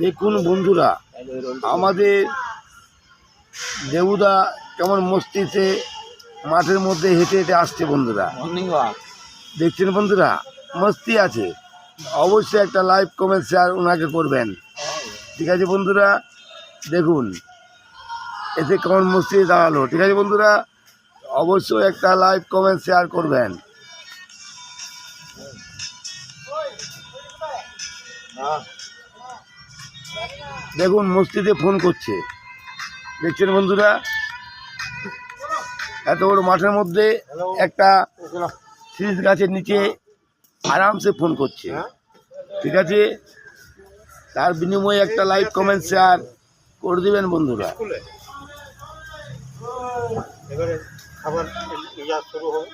দেখুন বন্ধুরা, আমাদের দেবুদা কেমন মস্তিতে মাঠের মধ্যে হেঁটে হেঁটে আসছে বন্ধুরা। দেখছেন বন্ধুরা, মস্তি আছে। অবশ্যই একটা লাইভ কমেন্ট শেয়ার ওনাকে করবেন, ঠিক আছে বন্ধুরা। দেখুন এতে কেমন মস্তি দাঁড়ালো, ঠিক আছে বন্ধুরা। অবশ্যই একটা লাইভ কমেন্ট শেয়ার করবেন। দেখুন মস্তিতে ফোন করছে, দেখছেন বন্ধুরা। এত বড় মাঠের মধ্যে একটা শীষ গাছের নিচে আরামসে ফোন করছে, ঠিক আছে। তার বিনিময়ে একটা লাইভ কমেন্ট শেয়ার করে দিবেন বন্ধুরা। এবারে খাবার শুরু হবে।